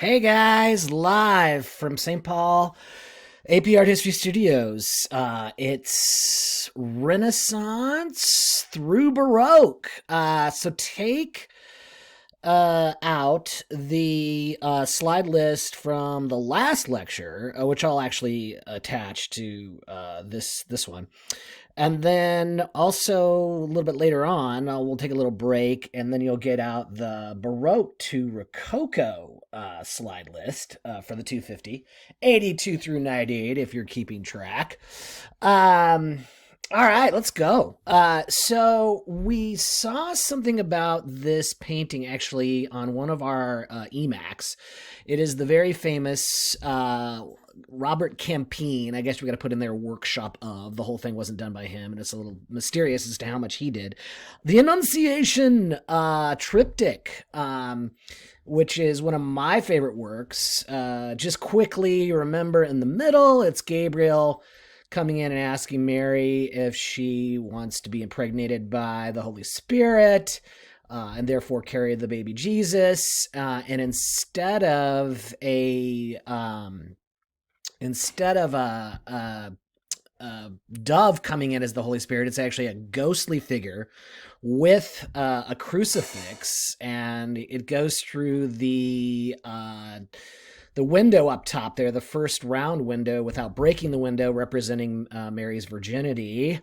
Hey guys, live from St. Paul AP Art History Studios. It's Renaissance through Baroque. So take out the slide list from the last lecture, which I'll actually attach to this one. And then also a little bit later on, we'll take a little break, and then you'll get out the Baroque to Rococo slide list for the 250, 82 through 98, if you're keeping track. All right, let's go. So we saw something about this painting actually on one of our EMACs. It is the very famous Robert Campine. I guess we got to put in their workshop of. The whole thing wasn't done by him, and it's a little mysterious as to how much he did. The Annunciation triptych, which is one of my favorite works. Just quickly remember, in the middle, it's Gabriel coming in and asking Mary if she wants to be impregnated by the Holy Spirit, and therefore carry the baby Jesus. And instead of a dove coming in as the Holy Spirit, it's actually a ghostly figure with a crucifix, and it goes through the window up top there, the first round window, without breaking the window, representing Mary's virginity.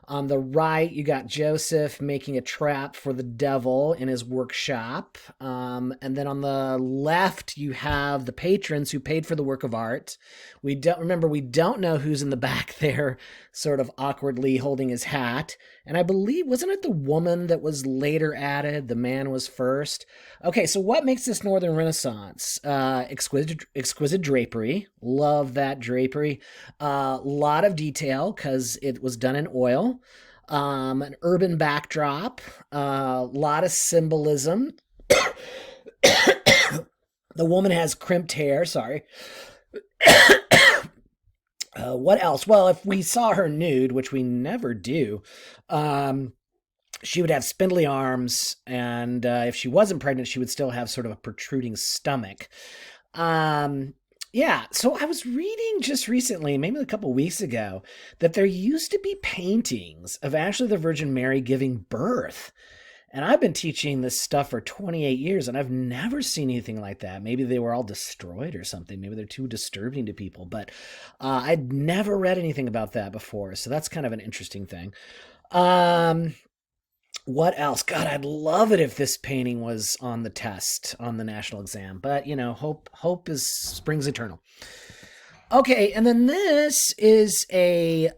On the right, you got Joseph making a trap for the devil in his workshop. And then on the left, you have the patrons who paid for the work of art. We don't know who's in the back there, sort of awkwardly holding his hat. And I believe, wasn't it the woman that was later added? The man was first. Okay, so what makes this Northern Renaissance? Exquisite drapery. Love that drapery. A lot of detail because it was done in oil. An urban backdrop. A lot of symbolism. The woman has crimped hair. Sorry. What else? Well, if we saw her nude, which we never do, she would have spindly arms, and if she wasn't pregnant, she would still have sort of a protruding stomach. Yeah, so I was reading just recently, maybe a couple weeks ago, that there used to be paintings of actually the Virgin Mary giving birth. And I've been teaching this stuff for 28 years, and I've never seen anything like that. Maybe they were all destroyed or something. Maybe they're too disturbing to people. But I'd never read anything about that before, so that's kind of an interesting thing. What else? God, I'd love it if this painting was on the test on the national exam. But, hope springs eternal. Okay, and then this is a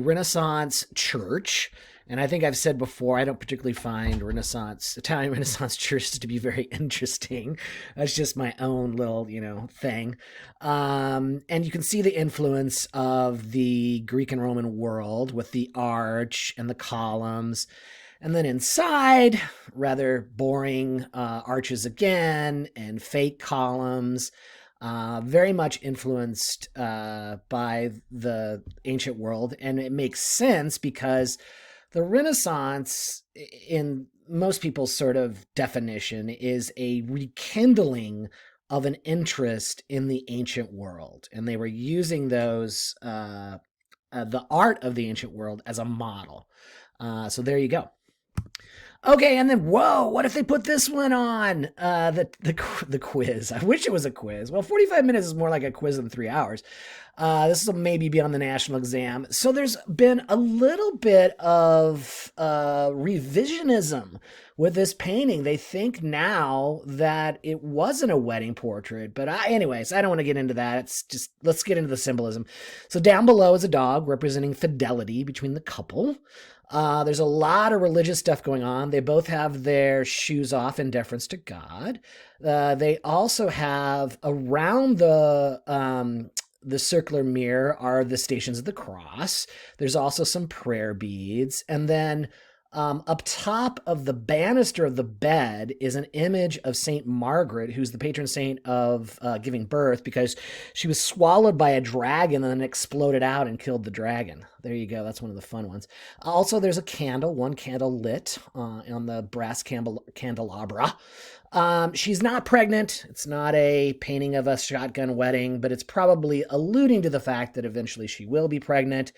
Renaissance church. And I think I've said before, I don't particularly find Italian Renaissance churches to be very interesting. That's just my own little, thing. And you can see the influence of the Greek and Roman world with the arch and the columns. And then inside, rather boring arches again and fake columns. Very much influenced by the ancient world. And it makes sense because the Renaissance, in most people's sort of definition, is a rekindling of an interest in the ancient world. And they were using the art of the ancient world as a model. So there you go. Okay, and then, whoa, what if they put this one on? The quiz. I wish it was a quiz. Well, 45 minutes is more like a quiz than 3 hours. This will maybe be on the national exam. So there's been a little bit of revisionism with this painting. They think now that it wasn't a wedding portrait. But anyways, I don't want to get into that. It's just, let's get into the symbolism. So down below is a dog representing fidelity between the couple. There's a lot of religious stuff going on. They both have their shoes off in deference to God. They also have around the circular mirror are the Stations of the Cross. There's also some prayer beads. And then Up top of the banister of the bed is an image of Saint Margaret, who's the patron saint of giving birth, because she was swallowed by a dragon and then exploded out and killed the dragon. There you go. That's one of the fun ones. Also, there's a candle, one candle lit on the brass candelabra. She's not pregnant. It's not a painting of a shotgun wedding, but it's probably alluding to the fact that eventually she will be pregnant.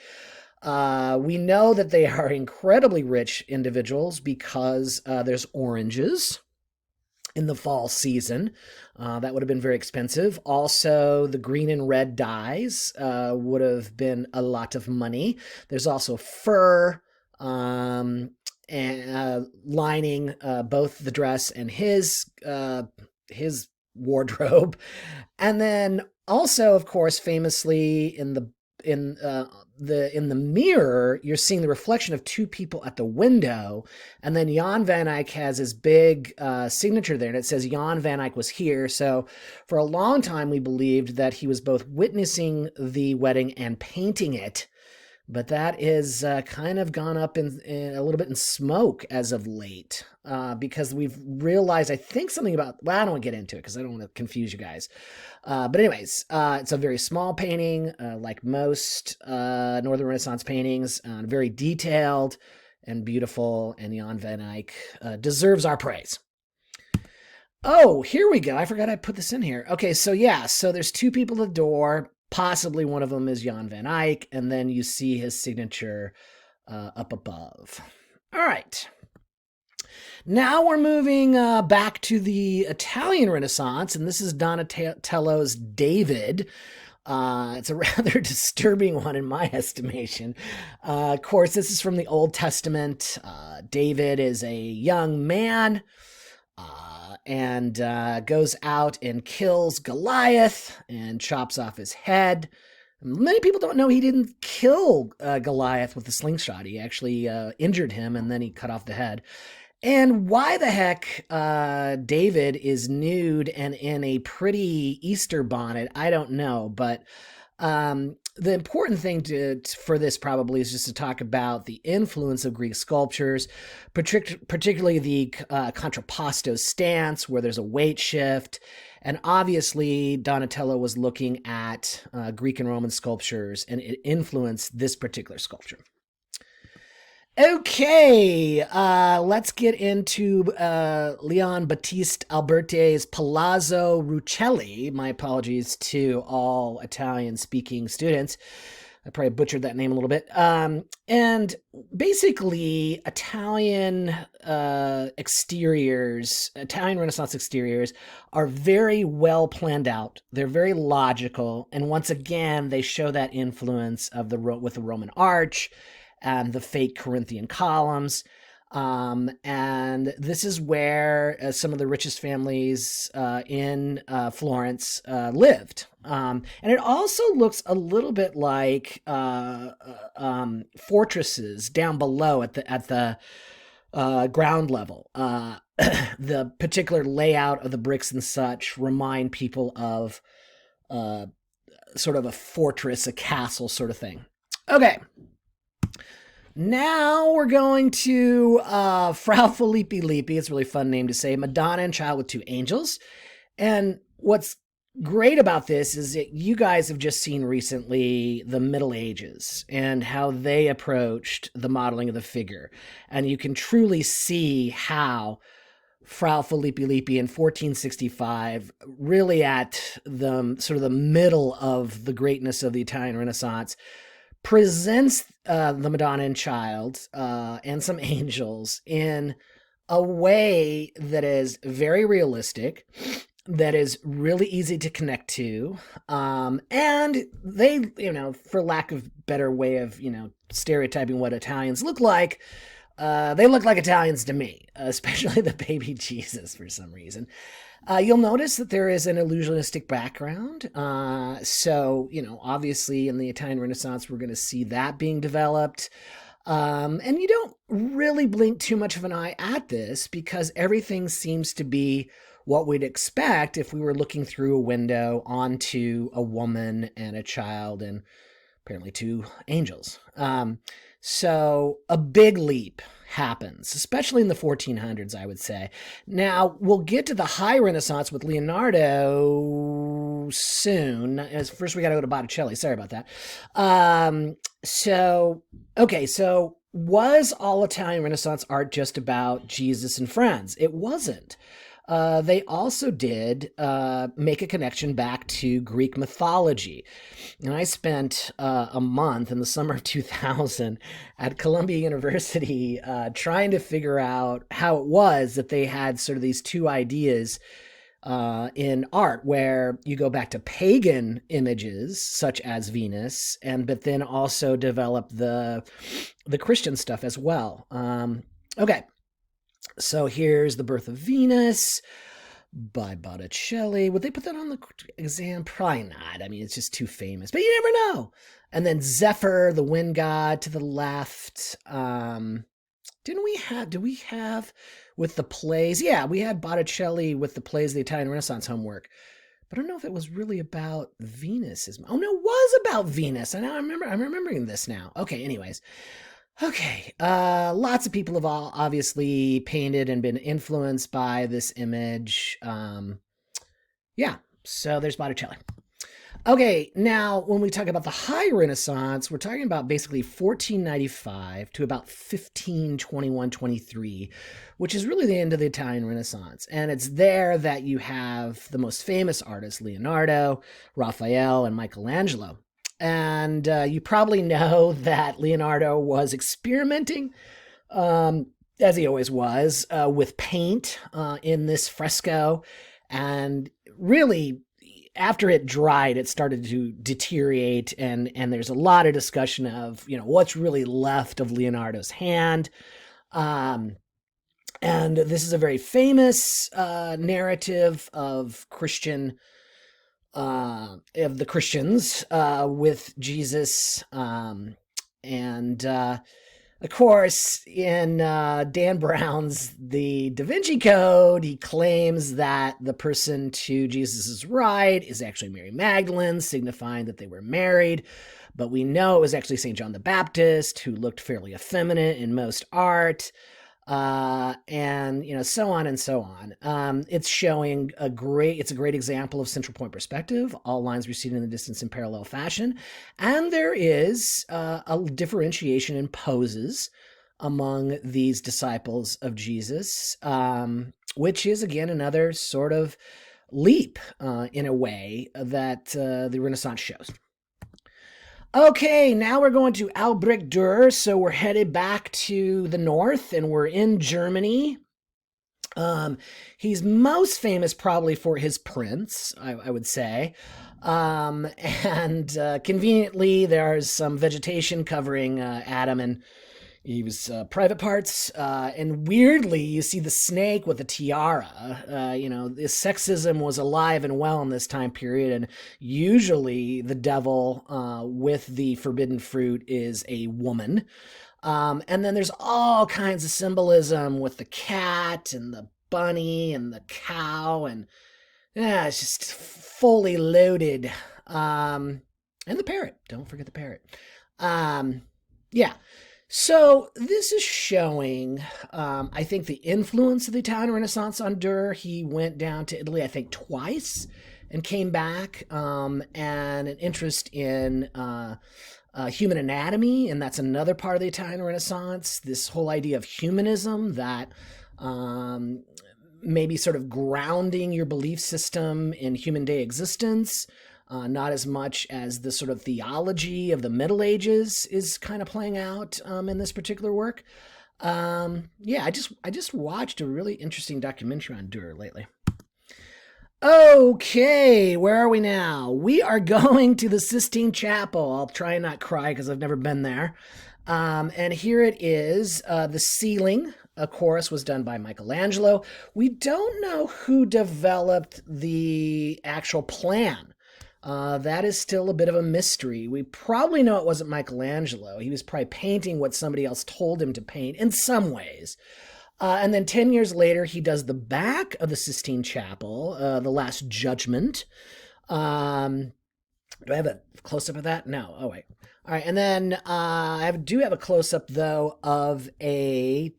We know that they are incredibly rich individuals because there's oranges in the fall season. That would have been very expensive. Also, the green and red dyes would have been a lot of money. There's also fur and lining both the dress and his wardrobe. And then also, of course, famously in the mirror, you're seeing the reflection of two people at the window, and then Jan van Eyck has his big signature there, and it says Jan van Eyck was here. So for a long time, we believed that he was both witnessing the wedding and painting it, but that is kind of gone up in a little bit in smoke as of late, because we've realized, I think, something about, well, I don't want to get into it because I don't want to confuse you guys. But anyways, it's a very small painting, like most Northern Renaissance paintings, very detailed and beautiful, and Jan van Eyck deserves our praise. Oh, here we go. I forgot I put this in here. Okay, so yeah, so there's two people at the door. Possibly one of them is Jan van Eyck, and then you see his signature up above. All right. Now we're moving back to the Italian Renaissance, and this is Donatello's David. It's a rather disturbing one in my estimation. Of course, this is from the Old Testament. David is a young man and goes out and kills Goliath and chops off his head. Many people don't know he didn't kill Goliath with a slingshot. He actually injured him, and then he cut off the head. And why the heck David is nude and in a pretty Easter bonnet, I don't know. But the important thing for this probably is just to talk about the influence of Greek sculptures, particularly the contrapposto stance, where there's a weight shift. And obviously, Donatello was looking at Greek and Roman sculptures, and it influenced this particular sculpture. Okay, let's get into Leon Battista Alberti's Palazzo Rucellai. My apologies to all Italian-speaking students. I probably butchered that name a little bit. And basically, Italian exteriors, Italian Renaissance exteriors, are very well planned out. They're very logical, and once again, they show that influence of with the Roman arch and the fake Corinthian columns. And this is where some of the richest families in Florence lived. And it also looks a little bit like fortresses down below at the ground level. The particular layout of the bricks and such remind people of sort of a fortress, a castle sort of thing. Okay. Now we're going to Frau Filippi Lippi. It's a really fun name to say. Madonna and Child with Two Angels. And what's great about this is that you guys have just seen recently the Middle Ages and how they approached the modeling of the figure. And you can truly see how Frau Filippi Lippi in 1465, really at the sort of the middle of the greatness of the Italian Renaissance, presents the Madonna and Child and some angels in a way that is very realistic, that is really easy to connect to, and they, for lack of better way of, stereotyping what Italians look like, they look like Italians to me, especially the baby Jesus for some reason. You'll notice that there is an illusionistic background. So, obviously in the Italian Renaissance, we're going to see that being developed. And you don't really blink too much of an eye at this because everything seems to be what we'd expect if we were looking through a window onto a woman and a child and apparently two angels. So a big leap happens, especially in the 1400s, I would say. Now, we'll get to the high Renaissance with Leonardo soon. First, we got to go to Botticelli. Sorry about that. So was all Italian Renaissance art just about Jesus and friends? It wasn't. They also did make a connection back to Greek mythology. And I spent a month in the summer of 2000 at Columbia University trying to figure out how it was that they had sort of these two ideas in art, where you go back to pagan images such as Venus, but then also develop the Christian stuff as well. Okay. So here's The Birth of Venus by Botticelli. Would they put that on the exam? Probably not. I mean, it's just too famous, but you never know. And then Zephyr, the wind god, to the left. Do we have with the plays? Yeah, we had Botticelli with the plays, the Italian Renaissance homework. But I don't know if it was really about Venus. Oh, no, it was about Venus. I'm remembering this now. Okay, anyways. Okay, lots of people have obviously painted and been influenced by this image. Yeah, so there's Botticelli. Okay, now when we talk about the high Renaissance, we're talking about basically 1495 to about 1521-23, which is really the end of the Italian Renaissance. And it's there that you have the most famous artists, Leonardo, Raphael, and Michelangelo. And you probably know that Leonardo was experimenting, as he always was, with paint in this fresco. And really, after it dried, it started to deteriorate. And there's a lot of discussion of, what's really left of Leonardo's hand. And this is a very famous narrative of the Christians with Jesus. Of course, in Dan Brown's The Da Vinci Code, he claims that the person to Jesus' right is actually Mary Magdalene, signifying that they were married. But we know it was actually St. John the Baptist, who looked fairly effeminate in most art. And so on and so on. It's showing it's a great example of central point perspective, all lines receding in the distance in parallel fashion. And there is a differentiation in poses among these disciples of Jesus, which is again another sort of leap in a way that the Renaissance shows. Okay, now we're going to Albrecht Dürer, so we're headed back to the north, and we're in Germany. He's most famous probably for his prints, I would say. Conveniently, there's some vegetation covering Adam and Eve's private parts, and weirdly, you see the snake with the tiara. The sexism was alive and well in this time period, and usually the devil with the forbidden fruit is a woman. And then there's all kinds of symbolism with the cat and the bunny and the cow, and it's just fully loaded. And the parrot. Don't forget the parrot. Yeah. So this is showing, I think, the influence of the Italian Renaissance on Dürer. He went down to Italy, I think, twice and came back, and an interest in human anatomy, and that's another part of the Italian Renaissance, this whole idea of humanism that maybe sort of grounding your belief system in human day existence. Not as much as the sort of theology of the Middle Ages is kind of playing out in this particular work. I just watched a really interesting documentary on Dürer lately. Okay, where are we now? We are going to the Sistine Chapel. I'll try and not cry because I've never been there. And here it is. The ceiling, of course, was done by Michelangelo. We don't know who developed the actual plan. That is still a bit of a mystery. We probably know it wasn't Michelangelo. He was probably painting what somebody else told him to paint in some ways. And then 10 years later, he does the back of the Sistine Chapel, The Last Judgment. Do I have a close up of that? No. Oh wait. All right, and then do have a close up though of the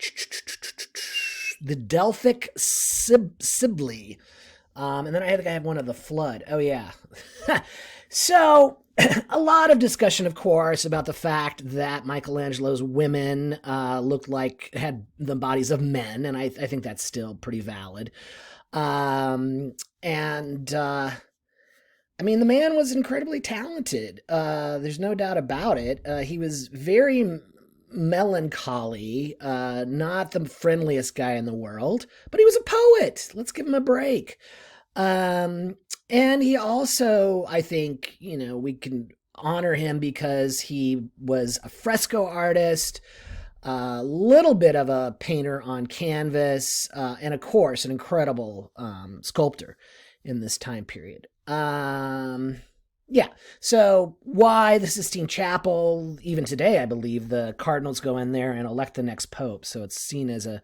Delphic Sibley. And then I think I have one of the flood. Oh yeah. So a lot of discussion, of course, about the fact that Michelangelo's women looked like had the bodies of men, and I think that's still pretty valid. And I mean, the man was incredibly talented. There's no doubt about it. He was very melancholy, not the friendliest guy in the world, but he was a poet. Let's give him a break. And he also, I think, we can honor him because he was a fresco artist, a little bit of a painter on canvas, and of course, an incredible sculptor in this time period. Yeah. So why the Sistine Chapel? Even today, I believe the cardinals go in there and elect the next pope. So it's seen as a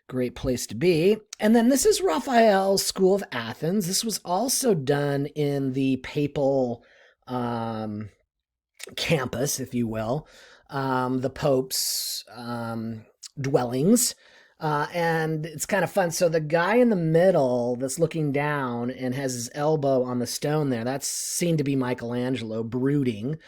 great place to be. And then this is Raphael's School of Athens. This was also done in the papal campus, if you will, the Pope's dwellings. And it's kind of fun. So the guy in the middle that's looking down and has his elbow on the stone there, that's seen to be Michelangelo brooding.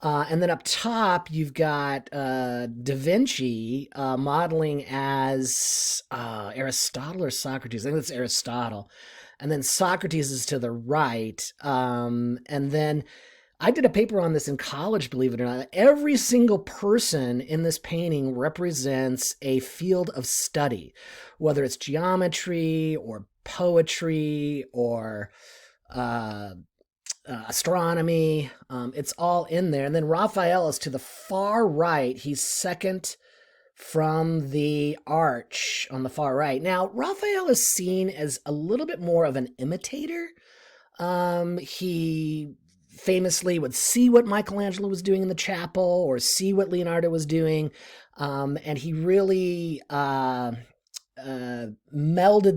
And then up top, you've got Da Vinci modeling as Aristotle or Socrates. I think it's Aristotle. And then Socrates is to the right. And then I did a paper on this in college, believe it or not. Every single person in this painting represents a field of study, whether it's geometry or poetry or astronomy. It's all in there. And then Raphael is to the far right. He's second from the arch on the far right. Now, Raphael is seen as a little bit more of an imitator. He famously would see what Michelangelo was doing in the chapel or see what Leonardo was doing. And he really melded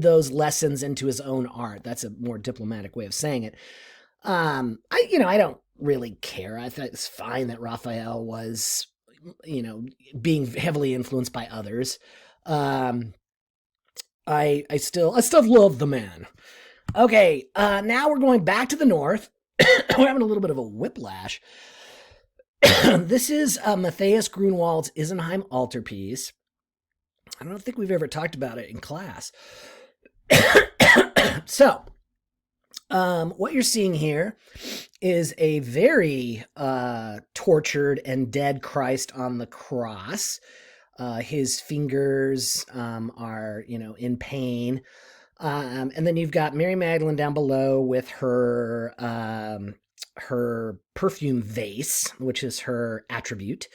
those lessons into his own art. That's a more diplomatic way of saying it. I don't really care. I think it's fine that Raphael was, being heavily influenced by others. I still love the man. Okay, now we're going back to the north. We're having a little bit of a whiplash. This is Matthias Grunwald's Isenheim altarpiece. I don't think we've ever talked about it in class. So, what you're seeing here is a very tortured and dead Christ on the cross. His fingers are, in pain. And then you've got Mary Magdalene down below with her perfume vase, which is her attribute.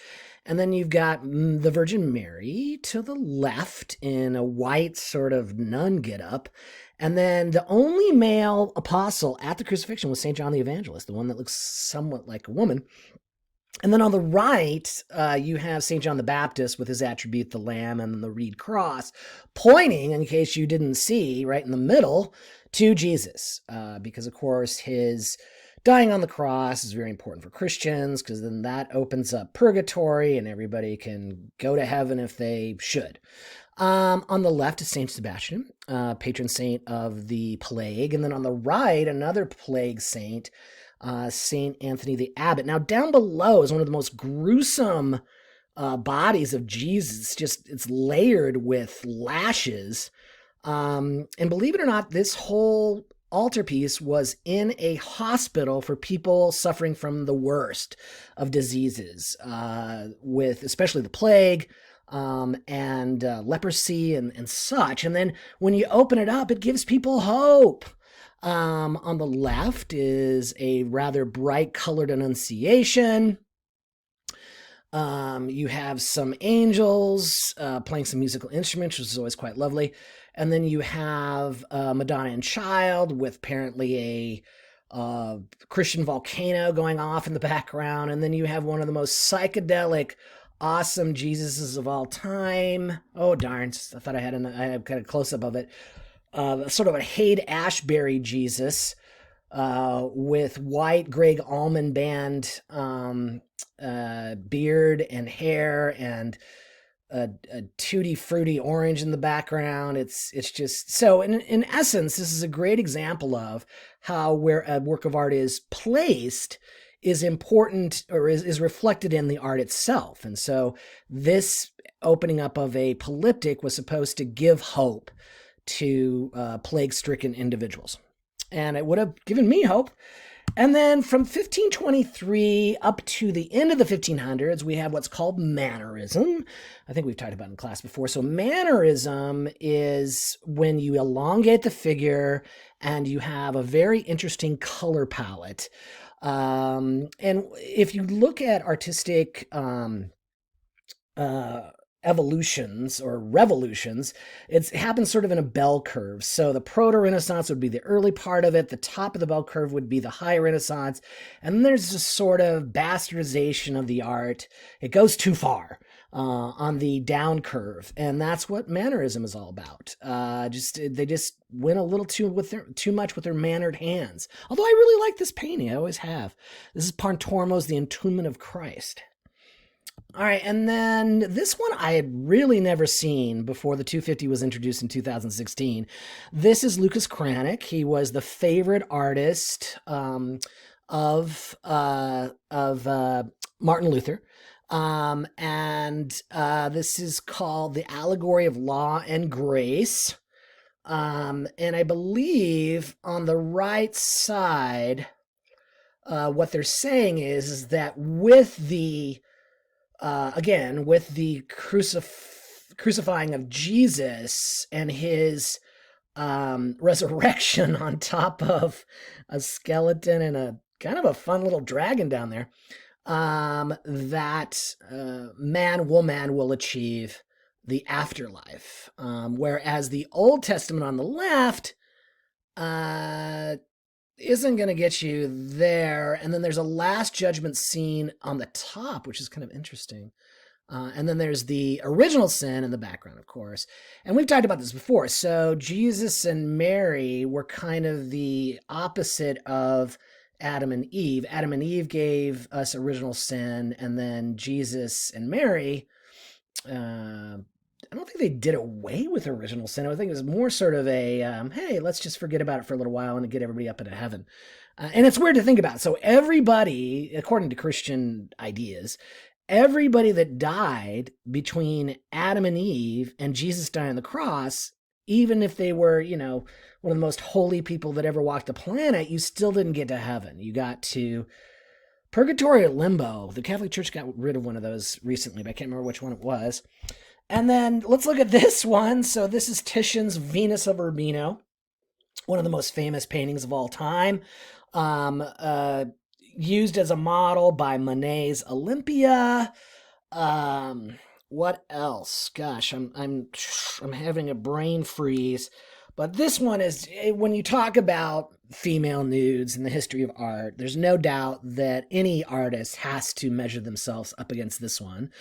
And then you've got the Virgin Mary to the left in a white sort of nun getup. And then the only male apostle at the crucifixion was St. John the Evangelist, the one that looks somewhat like a woman. And then on the right, you have St. John the Baptist with his attribute, the lamb and the reed cross, pointing, in case you didn't see, right in the middle, to Jesus. Because, of course, his dying on the cross is very important for Christians, because then that opens up purgatory and everybody can go to heaven if they should. On the left is St. Sebastian, patron saint of the plague. And then on the right, another plague saint, St. Anthony the Abbot. Now, down below is one of the most gruesome bodies of Jesus. It's layered with lashes. And believe it or not, this whole altarpiece was in a hospital for people suffering from the worst of diseases, with especially the plague, and leprosy and such. And then when you open it up, it gives people hope. On the left is a rather bright colored Annunciation. You have some angels playing some musical instruments, which is always quite lovely. And then you have Madonna and Child with apparently a Christian volcano going off in the background. And then you have one of the most psychedelic, awesome Jesuses of all time. Oh, darn. I thought I had kind of close-up of it. Sort of a Haight Ashbury Jesus, with white Greg Allman Band beard and hair and a tutti frutti orange in the background. It's just so. In essence, this is a great example of how where a work of art is placed is important or is reflected in the art itself. And so this opening up of a polyptych was supposed to give hope to plague-stricken individuals. And it would have given me hope. And then from 1523 up to the end of the 1500s, we have what's called mannerism. I think we've talked about it in class before. So mannerism is when you elongate the figure and you have a very interesting color palette. And if you look at artistic evolutions or revolutions, it happens sort of in a bell curve. So the Proto-Renaissance would be the early part of it. The top of the bell curve would be the High Renaissance. And then there's this sort of bastardization of the art. It goes too far on the down curve. And that's what mannerism is all about. They just went a little too much with their mannered hands. Although I really like this painting. I always have. This is Pontormo's The Entombment of Christ. All right, and then this one I had really never seen before the 250 was introduced in 2016. This is Lucas Cranach. He was the favorite artist of Martin Luther. This is called The Allegory of Law and Grace. And I believe on the right side, what they're saying is that with the crucifying of Jesus and his resurrection on top of a skeleton and a kind of a fun little dragon down there, that man, woman will achieve the afterlife. Whereas the Old Testament on the left isn't going to get you there. And then there's a last judgment scene on the top, which is kind of interesting. And then there's the original sin in the background, of course. And we've talked about this before. So Jesus and Mary were kind of the opposite of Adam and Eve. Adam and Eve gave us original sin, and then Jesus and Mary, I don't think they did away with original sin. I think it was more sort of a, hey, let's just forget about it for a little while and get everybody up into heaven. And it's weird to think about. So everybody, according to Christian ideas, everybody that died between Adam and Eve and Jesus dying on the cross, even if they were, one of the most holy people that ever walked the planet, you still didn't get to heaven. You got to purgatory or limbo. The Catholic Church got rid of one of those recently, but I can't remember which one it was. And then let's look at this one. So this is Titian's Venus of Urbino, one of the most famous paintings of all time, used as a model by Monet's Olympia. What else? Gosh, I'm having a brain freeze. But this one is, when you talk about female nudes in the history of art, there's no doubt that any artist has to measure themselves up against this one.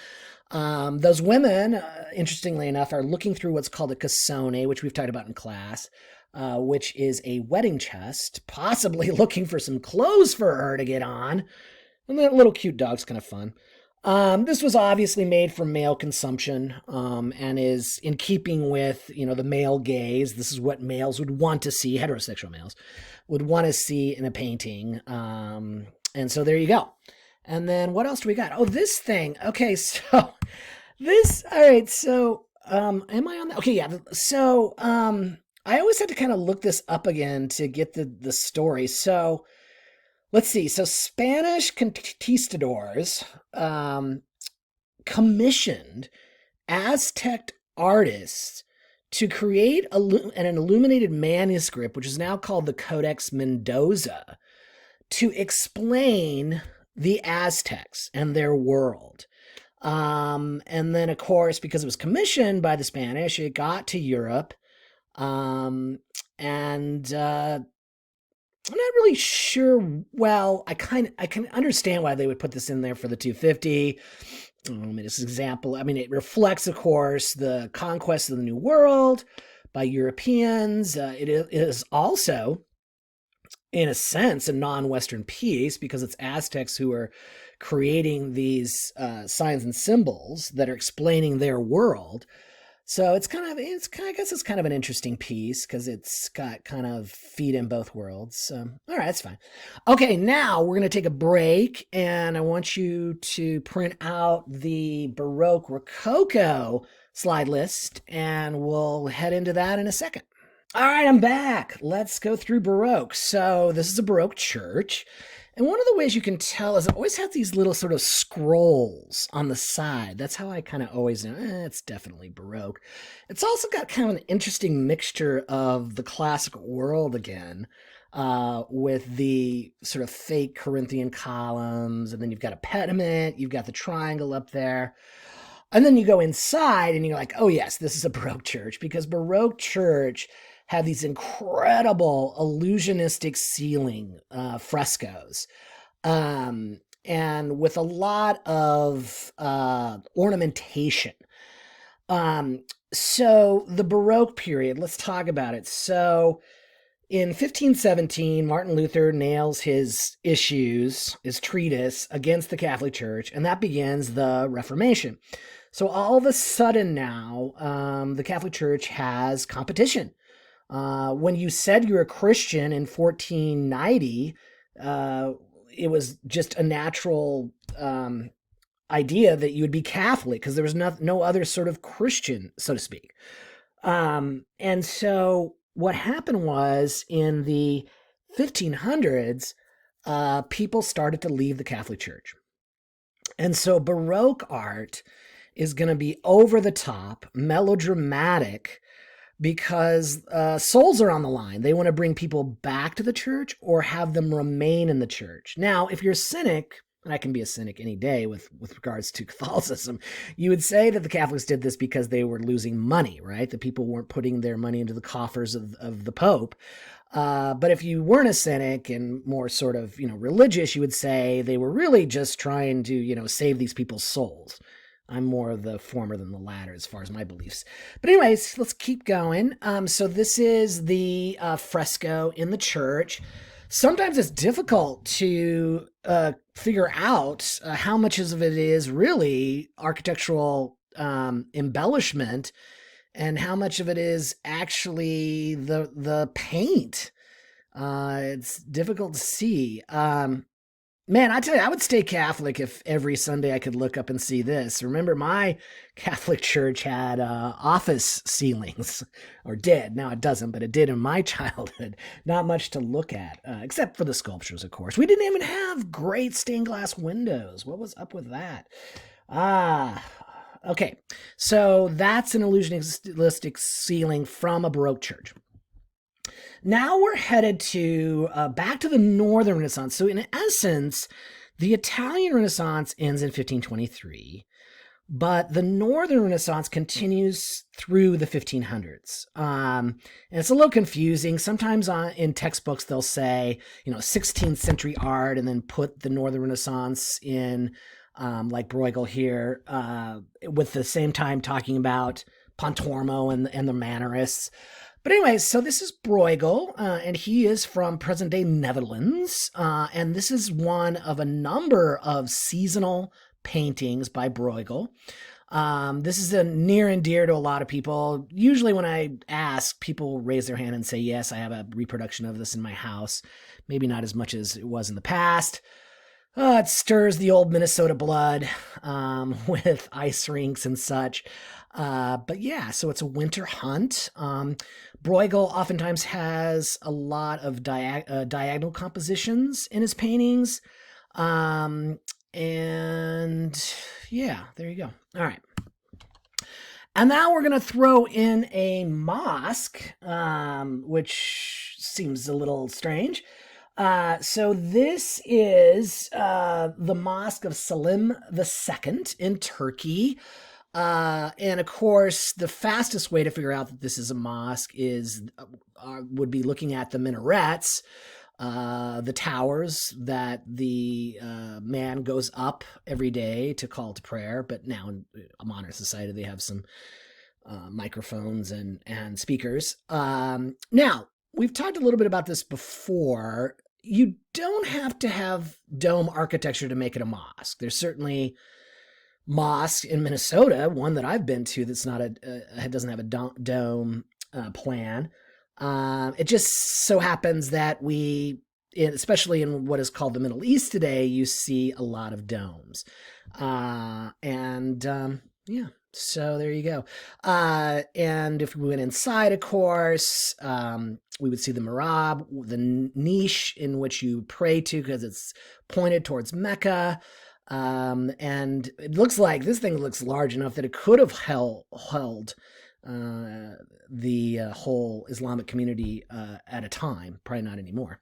Those women, interestingly enough, are looking through what's called a cassone, which we've talked about in class, which is a wedding chest, possibly looking for some clothes for her to get on. And that little cute dog's kind of fun. This was obviously made for male consumption, and is in keeping with, the male gaze. This is what males would want to see, heterosexual males would want to see in a painting. And so there you go. And then what else do we got? Oh, this thing. Okay, so this, all right, so am I on that? Okay, yeah. So I always had to kind of look this up again to get the story. So let's see. So Spanish conquistadors commissioned Aztec artists to create an illuminated manuscript, which is now called the Codex Mendoza, to explain the Aztecs and their world. And then, of course, because it was commissioned by the Spanish, it got to Europe. And I'm not really sure. Well, I can understand why they would put this in there for the 250. This example, it reflects, of course, the conquest of the New World by Europeans. It is also in a sense, a non-Western piece because it's Aztecs who are creating these signs and symbols that are explaining their world. So I guess it's kind of an interesting piece because it's got kind of feet in both worlds. So, all right, that's fine. Okay, now we're going to take a break, and I want you to print out the Baroque Rococo slide list, and we'll head into that in a second. All right, I'm back. Let's go through Baroque. So this is a Baroque church. And one of the ways you can tell is it always has these little sort of scrolls on the side. That's how I kind of always know, it's definitely Baroque. It's also got kind of an interesting mixture of the classic world again, with the sort of fake Corinthian columns. And then you've got a pediment, you've got the triangle up there. And then you go inside and you're like, oh, yes, this is a Baroque church because Baroque church have these incredible illusionistic ceiling frescoes, and with a lot of ornamentation. So the Baroque period, let's talk about it. So in 1517, Martin Luther nails his treatise against the Catholic Church, and that begins the Reformation. So all of a sudden now, the Catholic Church has competition. When you said you're a Christian in 1490, it was just a natural idea that you would be Catholic because there was no other sort of Christian, so to speak. And so what happened was in the 1500s, people started to leave the Catholic Church. And so Baroque art is going to be over the top, melodramatic, because souls are on the line. They want to bring people back to the church or have them remain in the church. Now, if you're a cynic, and I can be a cynic any day with regards to Catholicism, you would say that the Catholics did this because they were losing money, right? The people weren't putting their money into the coffers of the Pope. But if you weren't a cynic and more sort of, religious, you would say they were really just trying to, save these people's souls. I'm more of the former than the latter as far as my beliefs. But anyways, let's keep going. So this is the fresco in the church. Sometimes it's difficult to figure out how much of it is really architectural embellishment and how much of it is actually the paint. It's difficult to see. Man, I tell you, I would stay Catholic if every Sunday I could look up and see this. Remember, my Catholic church had office ceilings, or did. Now it doesn't, but it did in my childhood. Not much to look at, except for the sculptures, of course. We didn't even have great stained glass windows. What was up with that? Okay. So that's an illusionistic ceiling from a Baroque church. Now we're headed to back to the Northern Renaissance. So in essence, the Italian Renaissance ends in 1523, but the Northern Renaissance continues through the 1500s. And it's a little confusing. Sometimes in textbooks, they'll say, 16th century art and then put the Northern Renaissance in, like Bruegel here, with the same time talking about Pontormo and the Mannerists. But anyways, so this is Bruegel, and he is from present-day Netherlands, and this is one of a number of seasonal paintings by Bruegel. This is a near and dear to a lot of people. Usually when I ask, people raise their hand and say, yes, I have a reproduction of this in my house. Maybe not as much as it was in the past. It stirs the old Minnesota blood with ice rinks and such. But yeah, so it's a winter hunt. Bruegel oftentimes has a lot of diagonal compositions in his paintings. And yeah, there you go. All right. And now we're going to throw in a mosque, which seems a little strange. So this is the Mosque of Selim II in Turkey. And of course, the fastest way to figure out that this is a mosque would be looking at the minarets, the towers that the man goes up every day to call to prayer. But now in a modern society, they have some microphones and speakers. Now, we've talked a little bit about this before. you don't have to have dome architecture to make it a mosque. There's certainly mosque in Minnesota, one that I've been to that's not doesn't have a dome plan. It just so happens that especially in what is called the Middle East today, you see a lot of domes, and yeah. So there you go. And if we went inside, of course, we would see the mihrab, the niche in which you pray to, because it's pointed towards Mecca. And it looks like this thing looks large enough that it could have held the whole Islamic community at a time. Probably not anymore.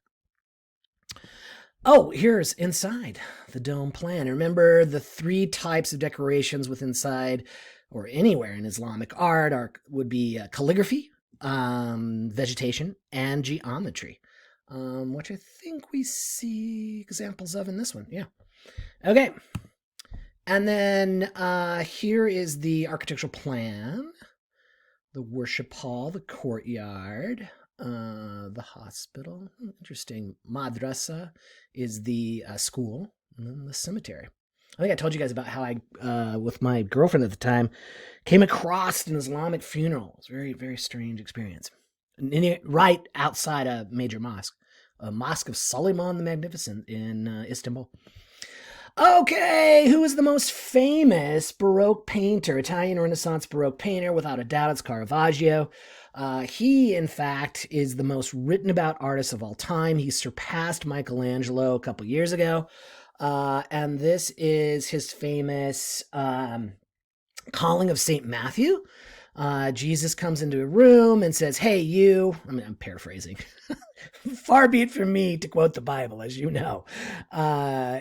Oh, here's inside the dome plan. Remember the 3 types of decorations with inside or anywhere in Islamic art would be calligraphy, vegetation, and geometry, which I think we see examples of in this one. Yeah. Okay. And then here is the architectural plan, the worship hall, the courtyard, the hospital. Interesting. Madrasa is the school, and then the cemetery. I think I told you guys about how I, with my girlfriend at the time, came across an Islamic funeral. It was a very, very strange experience. Right outside a major mosque, a mosque of Suleiman the Magnificent in Istanbul. Okay, who is the most famous Baroque painter, Italian Renaissance Baroque painter? Without a doubt, it's Caravaggio. He, in fact, is the most written about artist of all time. He surpassed Michelangelo a couple years ago. And this is his famous calling of St. Matthew. Jesus comes into a room and says, "Hey, you," I'm paraphrasing. Far be it from me to quote the Bible, as you know.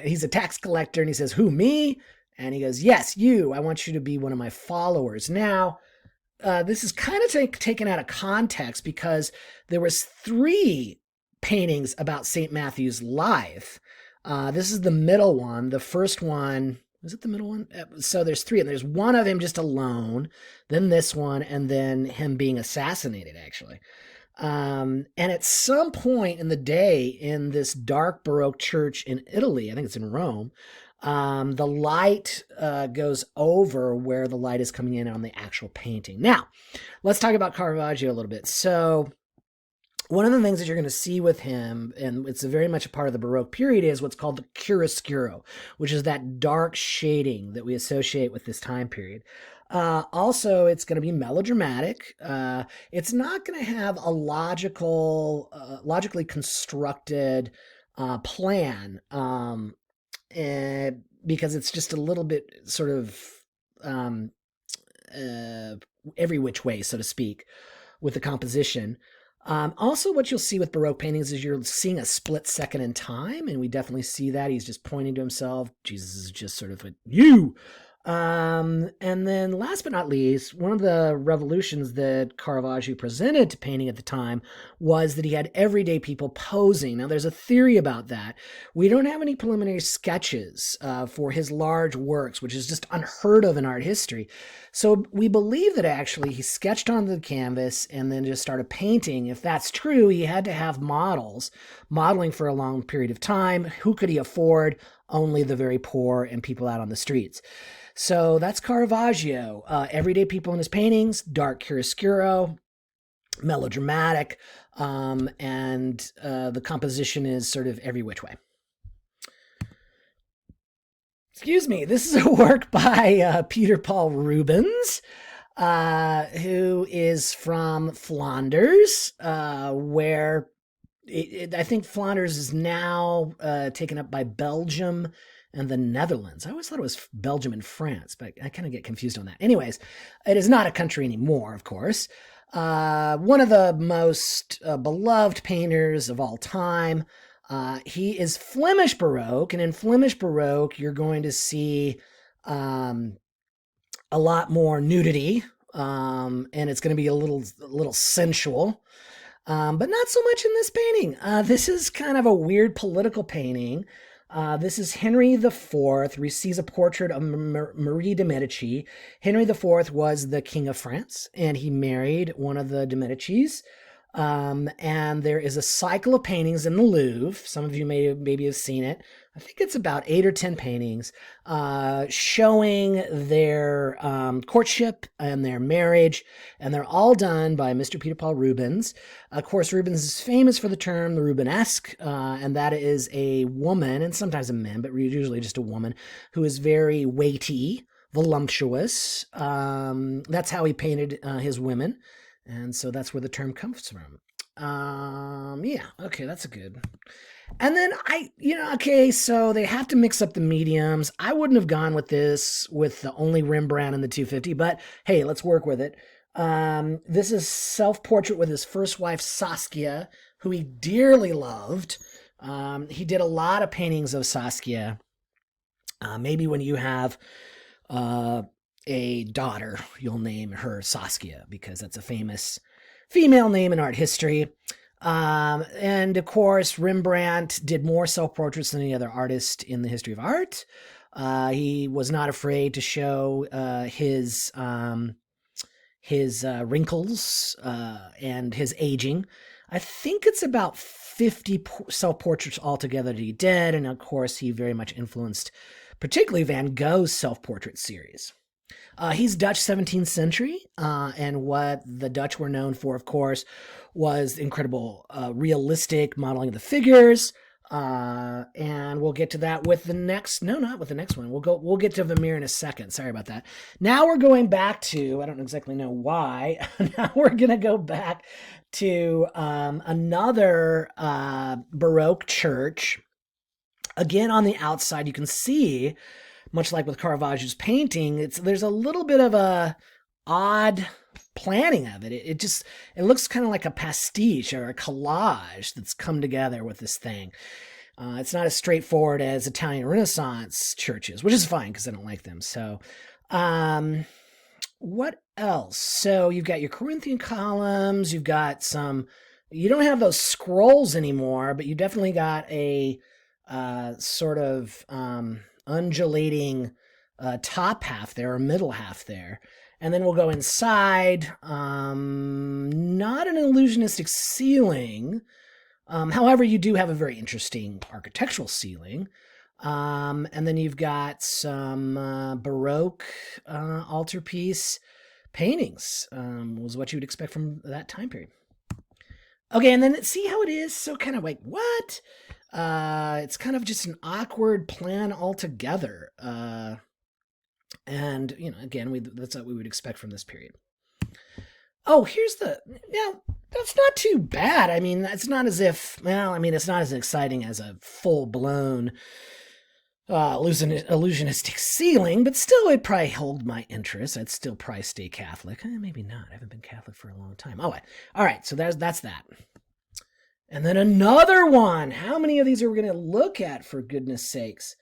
He's a tax collector, and he says, "Who, me?" And he goes, "Yes, you. I want you to be one of my followers." Now, this is kind of taken out of context because there was 3 paintings about St. Matthew's life. This is the middle one. The first one, was it the middle one? So there's 3, and there's one of him just alone, then this one, and then him being assassinated, actually. And at some point in the day in this dark Baroque church in Italy, I think it's in Rome, the light goes over where the light is coming in on the actual painting. Now, let's talk about Caravaggio a little bit. So one of the things that you're going to see with him, and it's very much a part of the Baroque period, is what's called the chiaroscuro, which is that dark shading that we associate with this time period. Also, it's going to be melodramatic. It's not going to have a logically constructed plan, because it's just a little bit sort of every which way, so to speak, with the composition. Also, what you'll see with Baroque paintings is you're seeing a split second in time, and we definitely see that. He's just pointing to himself. Jesus is just sort of like, "You!" And then last but not least, one of the revolutions that Caravaggio presented to painting at the time was that he had everyday people posing. Now, there's a theory about that. We don't have any preliminary sketches for his large works, which is just unheard of in art history. So we believe that actually he sketched on the canvas and then just started painting. If that's true, he had to have modeling for a long period of time. Who could he afford? Only the very poor and people out on the streets. So that's Caravaggio. Everyday people in his paintings, dark chiaroscuro, melodramatic, and the composition is sort of every which way. Excuse me, this is a work by Peter Paul Rubens, who is from Flanders, where I think Flanders is now taken up by Belgium and the Netherlands. I always thought it was Belgium and France, but I kind of get confused on that. Anyways, it is not a country anymore, of course. One of the most beloved painters of all time. He is Flemish Baroque, and in Flemish Baroque, you're going to see a lot more nudity, and it's going to be a little sensual. But not so much in this painting. This is kind of a weird political painting. This is Henry IV. We see a portrait of Marie de Medici. Henry IV was the king of France, and he married one of the de Medicis. And there is a cycle of paintings in the Louvre. Some of you maybe have seen it. I think it's about 8 or 10 paintings showing their courtship and their marriage, and they're all done by Mr. Peter Paul Rubens. Of course, Rubens is famous for the term the Rubenesque, and that is a woman, and sometimes a man, but usually just a woman, who is very weighty, voluptuous. That's how he painted his women. And so that's where the term comes from. Yeah, okay, that's a good. And then okay, so they have to mix up the mediums. I wouldn't have gone with this with the only Rembrandt and the 250, but hey, let's work with it. This is self-portrait with his first wife, Saskia, who he dearly loved. He did a lot of paintings of Saskia. Maybe when you have a daughter, you'll name her Saskia because that's a famous female name in art history. And of course, Rembrandt did more self-portraits than any other artist in the history of art. He was not afraid to show his wrinkles and his aging. I think it's about 50 self-portraits altogether that he did, and of course, he very much influenced particularly Van Gogh's self-portrait series. He's Dutch 17th century, and what the Dutch were known for, of course, was incredible realistic modeling of the figures. And we'll get to that with the next. No, not with the next one. We'll get to Vermeer in a second. Sorry about that. Now we're going back to. I don't exactly know why. Now we're gonna go back to another Baroque church. Again, on the outside, you can see, much like with Caravaggio's painting, there's a little bit of a odd planning of it. It looks kind of like a pastiche or a collage that's come together with this thing. It's not as straightforward as Italian Renaissance churches, which is fine because I don't like them. So, what else? So you've got your Corinthian columns. You've got some. You don't have those scrolls anymore, but you definitely got a sort of undulating top half there or middle half there. And then we'll go inside. Not an illusionistic ceiling. However, you do have a very interesting architectural ceiling. And then you've got some Baroque altarpiece paintings, was what you would expect from that time period. Okay, and then see how it is? So kind of like, what? It's kind of just an awkward plan altogether. And, again, that's what we would expect from this period. Oh, here's that's not too bad. I mean, it's not as if, it's not as exciting as a full-blown illusionistic ceiling, but still it'd probably hold my interest. I'd still probably stay Catholic. Maybe not. I haven't been Catholic for a long time. All right, so that's that. And then another one. How many of these are we going to look at, for goodness sakes?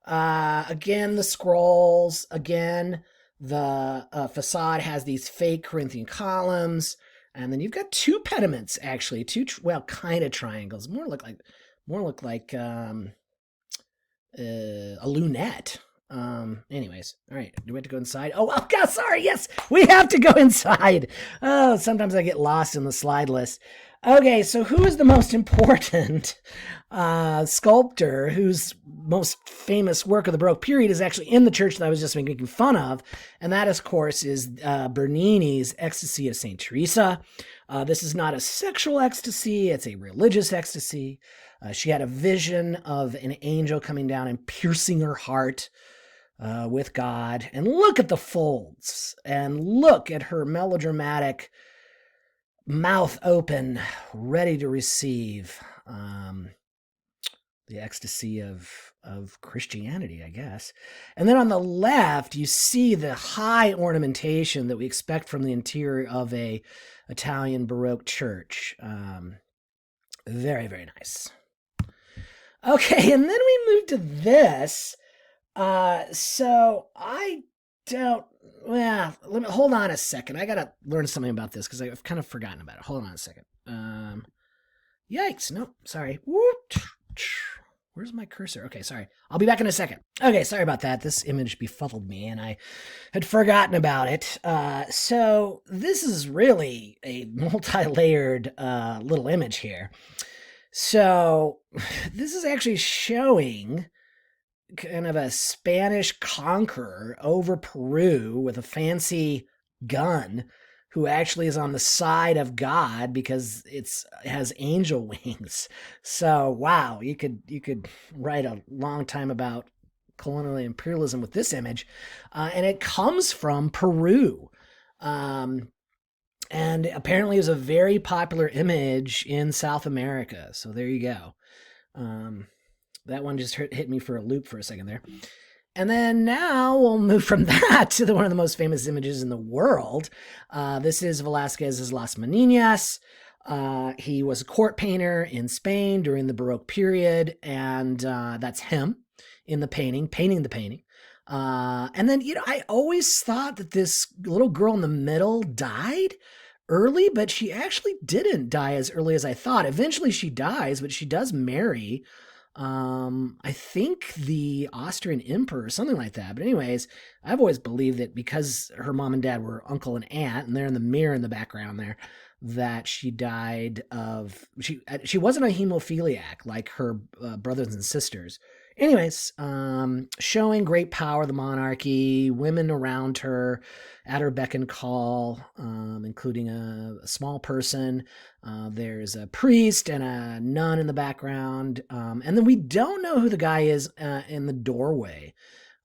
Again, the scrolls. Again, the facade has these fake Corinthian columns. And then you've got two pediments, actually. Kind of triangles. More look like a lunette. Anyways, all right. Do we have to go inside? Oh, God, sorry. Yes, we have to go inside. Oh, sometimes I get lost in the slide list. Okay, so who is the most important sculptor whose most famous work of the Baroque period is actually in the church that I was just making fun of? And that, of course, is Bernini's Ecstasy of St. Teresa. This is not a sexual ecstasy. It's a religious ecstasy. She had a vision of an angel coming down and piercing her heart with God. And look at the folds. And look at her melodramatic mouth open, ready to receive the ecstasy of Christianity, I guess. And then on the left, you see the high ornamentation that we expect from the interior of a Italian Baroque church. Very, very nice. Okay, and then we move to this. So I don't. Well, hold on a second. I gotta learn something about this because I've kind of forgotten about it. Hold on a second. Yikes! No, sorry. Where'd Where's my cursor? Okay, sorry. I'll be back in a second. Okay, sorry about that. This image befuddled me and I had forgotten about it. So this is really a multi-layered little image here. So this is actually showing kind of a Spanish conqueror over Peru with a fancy gun who actually is on the side of God because it has angel wings. So wow, you could write a long time about colonial imperialism with this image, and it comes from Peru. And apparently it was a very popular image in South America. So there you go. That one just hit me for a loop for a second there. And then now we'll move from that to one of the most famous images in the world. This is Velázquez's Las Meninas. He was a court painter in Spain during the Baroque period, and that's him in the painting the painting. And then, I always thought that this little girl in the middle died early, but she actually didn't die as early as I thought. Eventually she dies, but she does marry I think the Austrian emperor or something like that. But anyways, I've always believed that because her mom and dad were uncle and aunt, and they're in the mirror in the background there, that she died of she wasn't a hemophiliac like her brothers and sisters. Anyways, showing great power, the monarchy, women around her at her beck and call, including a small person. There's a priest and a nun in the background. And then we don't know who the guy is in the doorway.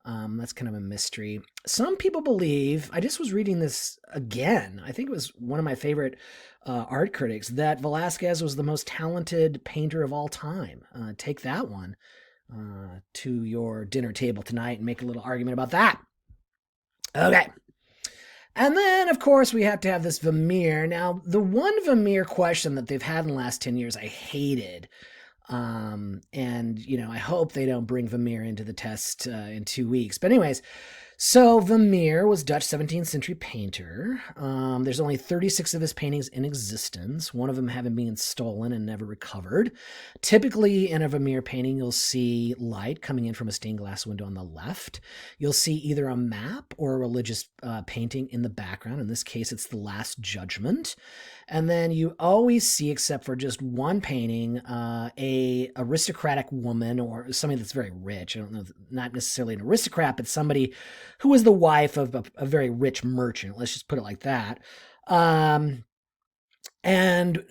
That's kind of a mystery. Some people believe, I just was reading this again, I think it was one of my favorite art critics, that Velázquez was the most talented painter of all time. Take that one to your dinner table tonight and make a little argument about that. Okay. And then, of course, we have to have this Vermeer. Now, the one Vermeer question that they've had in the last 10 years, I hated. And, I hope they don't bring Vermeer into the test in 2 weeks. But anyways, so Vermeer was Dutch 17th century painter. There's only 36 of his paintings in existence, one of them having been stolen and never recovered. Typically in a Vermeer painting, you'll see light coming in from a stained glass window on the left. You'll see either a map or a religious painting in the background. In this case, it's the Last Judgment. And then you always see, except for just one painting, a aristocratic woman or somebody that's very rich. I don't know, not necessarily an aristocrat, but somebody who was the wife of a very rich merchant. Let's just put it like that. And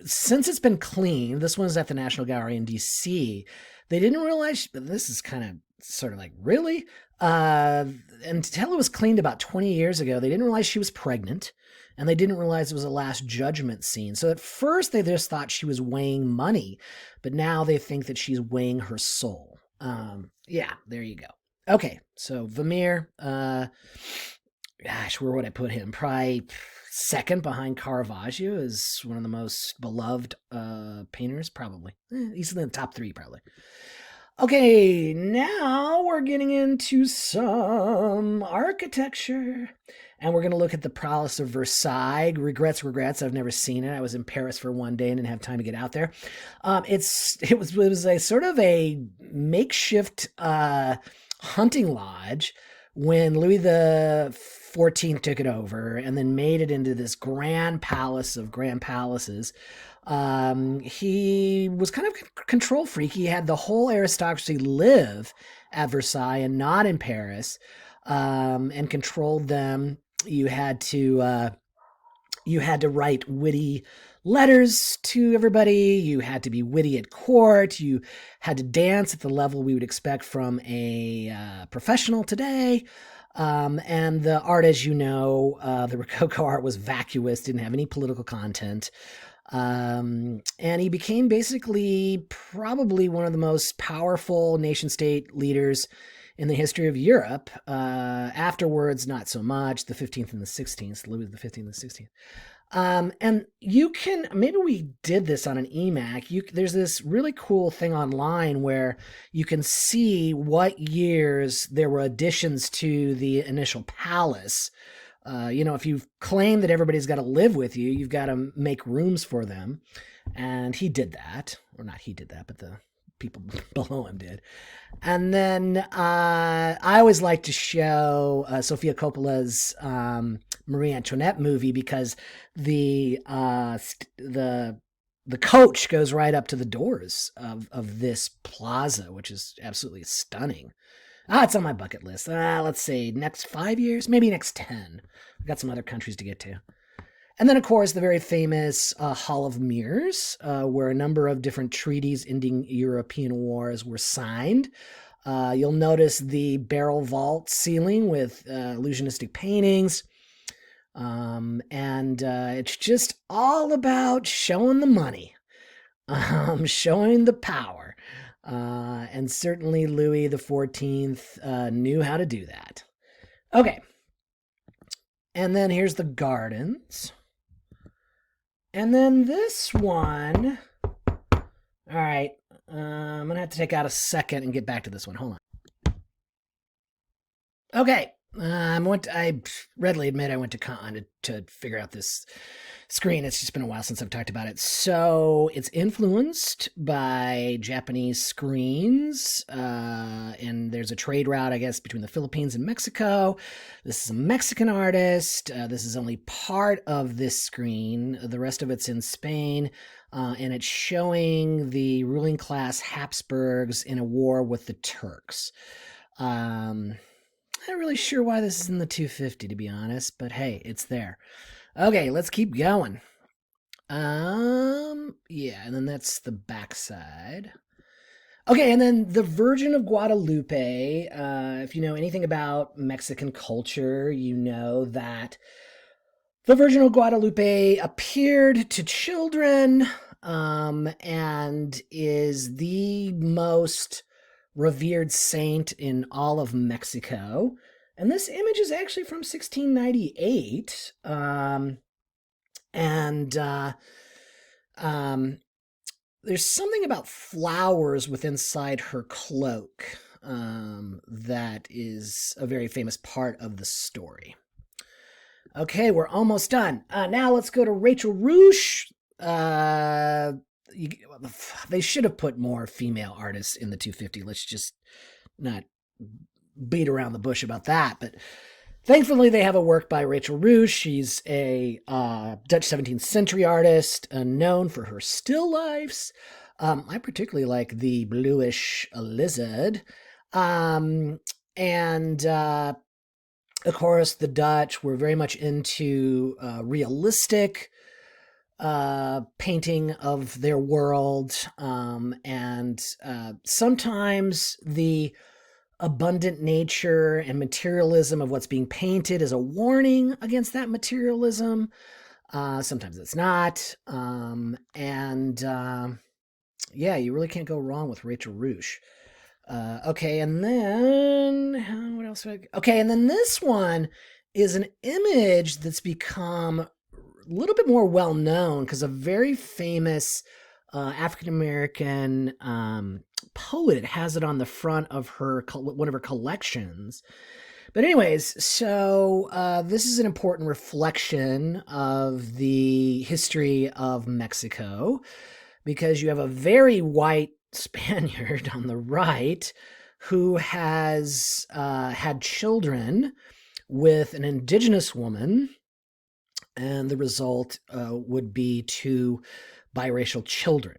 since it's been cleaned, this one's at the National Gallery in DC, they didn't realize, this is kind of sort of like, really? Until it was cleaned about 20 years ago, they didn't realize she was pregnant. And they didn't realize it was a Last Judgment scene. So at first they just thought she was weighing money, but now they think that she's weighing her soul. Yeah, there you go. Okay, so Vermeer, gosh, where would I put him? Probably second behind Caravaggio is one of the most beloved painters, probably. He's in the top 3, probably. Okay, now we're getting into some architecture. And we're going to look at the Palace of Versailles. Regrets, I've never seen it. I was in Paris for one day and didn't have time to get out there. It was a sort of a makeshift hunting lodge when Louis XIV took it over and then made it into this grand palace of grand palaces. He was kind of a control freak. He had the whole aristocracy live at Versailles and not in Paris, and controlled them. You had to write witty letters to everybody. You had to be witty at court. You had to dance at the level we would expect from a professional today. And the art, as you know, the Rococo art was vacuous, didn't have any political content. And he became basically probably one of the most powerful nation-state leaders in the history of Europe. Afterwards, not so much, the 15th and the 16th, Louis the 15th and the 16th. And you can, maybe we did this on an EMAC, there's this really cool thing online where you can see what years there were additions to the initial palace. If you claim that everybody's got to live with you, you've got to make rooms for them. And he did that, or not he did that, but the people below him did. And then I always like to show Sofia Coppola's Marie Antoinette movie because the the coach goes right up to the doors of this plaza, which is absolutely stunning. It's on my bucket list. Let's see, next 5 years, maybe next 10. We've got some other countries to get to. And then, of course, the very famous Hall of Mirrors, where a number of different treaties ending European wars were signed. You'll notice the barrel vault ceiling with illusionistic paintings. And it's just all about showing the money, showing the power. And certainly Louis XIV knew how to do that. Okay. And then here's the gardens. And then this one. All right. I'm going to have to take out a second and get back to this one. Hold on. Okay. I readily admit I went to Con to figure out this screen. It's just been a while since I've talked about it. So it's influenced by Japanese screens, and there's a trade route, I guess, between the Philippines and Mexico. This is a Mexican artist. This is only part of this screen. The rest of it's in Spain, and it's showing the ruling class Habsburgs in a war with the Turks. Not really sure why this is in the 250, to be honest, but hey, it's there. Okay, let's keep going. Yeah, and then that's the backside. Okay, and then the Virgin of Guadalupe. If you know anything about Mexican culture, you know that the Virgin of Guadalupe appeared to children, and is the most revered saint in all of Mexico. And this image is actually from 1698. There's something about flowers with inside her cloak that is a very famous part of the story. Okay, we're almost done. Now let's go to Rachel Roush. They should have put more female artists in the 250. Let's just not beat around the bush about that. But thankfully, they have a work by Rachel Roush. She's a Dutch 17th century artist, known for her still lifes. I particularly like the bluish lizard. Of course, the Dutch were very much into realistic painting of their world, and sometimes the abundant nature and materialism of what's being painted is a warning against that materialism. Sometimes it's not. Yeah, you really can't go wrong with Rachel Roush. Okay, and then what else? Okay, and then this one is an image that's become a little bit more well known because a very famous African American poet has it on the front of one of her collections. But anyways, so this is an important reflection of the history of Mexico because you have a very white Spaniard on the right who has had children with an indigenous woman, and the result would be two biracial children.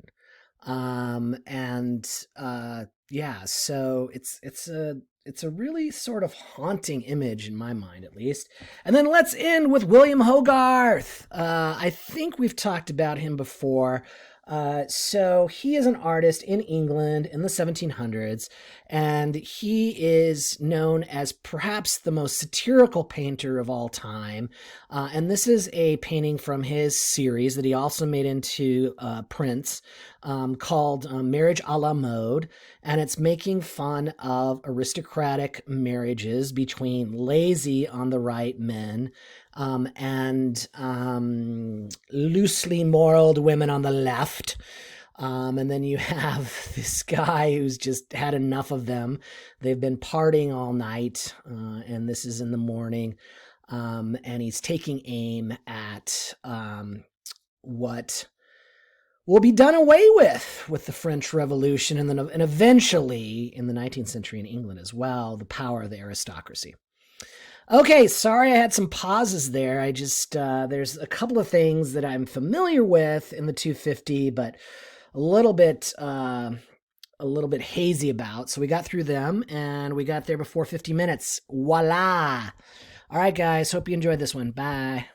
Yeah, so it's a really sort of haunting image in my mind, at least. And then let's end with William Hogarth. I think we've talked about him before. So he is an artist in England in the 1700s, and he is known as perhaps the most satirical painter of all time. And this is a painting from his series that he also made into prints, called Marriage a la Mode, and it's making fun of aristocratic marriages between lazy on the right men and loosely moraled women on the left. And then you have this guy who's just had enough of them. They've been partying all night, and this is in the morning. And he's taking aim at what will be done away with the French Revolution, and eventually in the 19th century in England as well, the power of the aristocracy. Okay, sorry I had some pauses there. I just there's a couple of things that I'm familiar with in the 250, but a little bit hazy about. So we got through them, and we got there before 50 minutes. Voila! All right, guys. Hope you enjoyed this one. Bye.